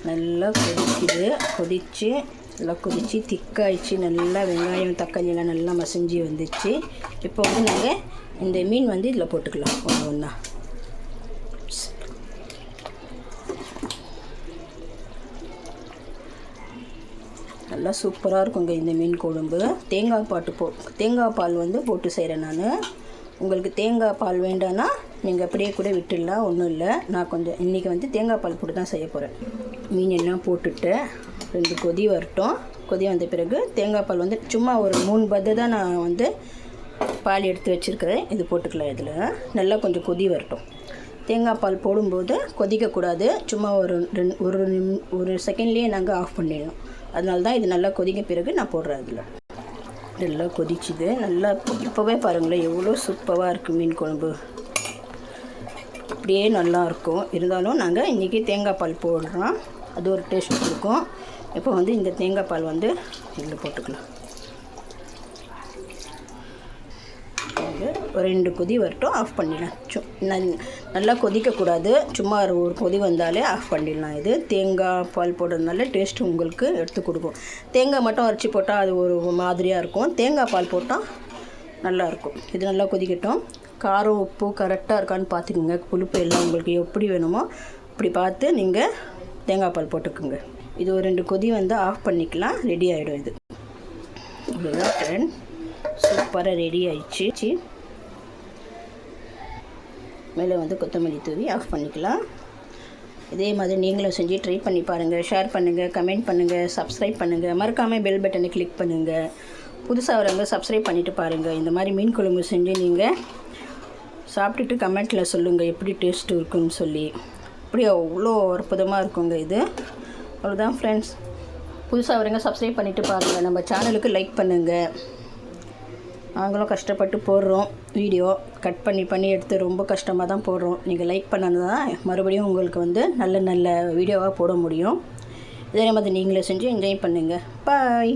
நல்லா கொதித்து நல்லா கொதித்து திக்காயிடுச்சு. நல்லா வெங்காயம் தக்காளியெல்லாம் நல்லா மசிஞ்சு வந்துச்சு. இப்போ வந்து நாங்கள் இந்த மீன் வந்து இதில் போட்டுக்கலாம் ஒன்று ஒன்றா. நல்லா சூப்பராக இருக்குங்க இந்த மீன் குழம்பு. தேங்காய் பால் வந்து போட்டு செய்கிறேன் நான். உங்களுக்கு தேங்காய் பால் வேண்டான்னா நீங்கள் அப்படியே கூட விட்டுடலாம், ஒன்றும் இல்லை. நான் கொஞ்சம் இன்றைக்கி வந்து தேங்காய் பால் போட்டு தான் செய்ய போகிறேன். மீன் எல்லாம் போட்டுட்டு 2 கொதி வரட்டும். கொதி வந்த பிறகு தேங்காய் பால் வந்து சும்மா ஒரு 3 பத்தை தான் நான் வந்து பால் எடுத்து வச்சுருக்கிறேன். இது போட்டுக்கலாம். இதில் நல்லா கொஞ்சம் கொதி வரட்டும். தேங்காய் பால் போடும்போது கொதிக்கக்கூடாது. சும்மா ஒரு செகண்ட்லேயே நாங்கள் ஆஃப் பண்ணிடணும். அதனால தான் இது நல்லா கொதிக்க பிறகு நான் போடுறேன். இதில் நல்லா கொதிச்சுது. நல்லா இப்போவே பாருங்களேன் எவ்வளோ சூப்பராக இருக்குது மீன் குழம்பு. அப்படியே நல்லாயிருக்கும். இருந்தாலும் நாங்கள் இன்றைக்கி தேங்காய் பால் போடுறோம், அது ஒரு டேஸ்ட் கொடுக்கும். இப்போ வந்து இந்த தேங்காய் பால் வந்து இதில் போட்டுக்கலாம். ஒரு 2 கொதி வரட்டும், ஆஃப் பண்ணிடலாம். நல்லா கொதிக்கக்கூடாது. சும்மா ஒரு கொதி வந்தாலே ஆஃப் பண்ணிடலாம். இது தேங்காய் பால் போடுறதுனால டேஸ்ட்டு உங்களுக்கு எடுத்து கொடுக்கும். தேங்காய் மட்டும் அரைச்சி போட்டால் அது ஒரு மாதிரியாக இருக்கும். தேங்காய் பால் போட்டால் நல்லாயிருக்கும். இது நல்லா கொதிக்கட்டும். காரம் உப்பு கரெக்டாக இருக்கான்னு பார்த்துக்குங்க. புளிப்பு எல்லாம் உங்களுக்கு எப்படி வேணுமோ அப்படி பார்த்து நீங்கள் தேங்காய் பால் போட்டுக்குங்க. இது ஒரு 2 கொதி வந்து ஆஃப் பண்ணிக்கலாம். ரெடி ஆகிடும். இது இவ்வளோதான் ஃப்ரெண்ட். சூப்பராக ரெடி ஆயிடுச்சு. மேலே வந்து கொத்தமல்லி தூவி ஆஃப் பண்ணிக்கலாம். இதே மாதிரி நீங்களும் செஞ்சு ட்ரை பண்ணி பாருங்கள். ஷேர் பண்ணுங்கள், கமெண்ட் பண்ணுங்கள், சப்ஸ்கிரைப் பண்ணுங்கள். மறக்காமல் பெல் பட்டனை கிளிக் பண்ணுங்கள். புதுசாக வரவங்க சப்ஸ்கிரைப் பண்ணிவிட்டு பாருங்கள். இந்த மாதிரி மீன் குழம்பு செஞ்சு நீங்கள் சாப்பிட்டுட்டு கமெண்ட்டில் சொல்லுங்கள் எப்படி டேஸ்ட்டு இருக்குன்னு சொல்லி. அப்படியே அவ்வளோ அற்புதமாக இருக்குங்க இது. அவ்வளோதான் ஃப்ரெண்ட்ஸ். புதுசாக வரவங்க சப்ஸ்கிரைப் பண்ணிவிட்டு பாருங்கள். நம்ம சேனலுக்கு லைக் பண்ணுங்கள். நாங்களும் கஷ்டப்பட்டு போடுறோம். வீடியோ கட் பண்ணி எடுத்து ரொம்ப கஷ்டமாக தான் போடுறோம். நீங்கள் லைக் பண்ணது தான் மறுபடியும் உங்களுக்கு வந்து நல்ல வீடியோவாக போட முடியும். இதே மாதிரி நீங்களே செஞ்சு என்ஜாய் பண்ணுங்கள். பாய்.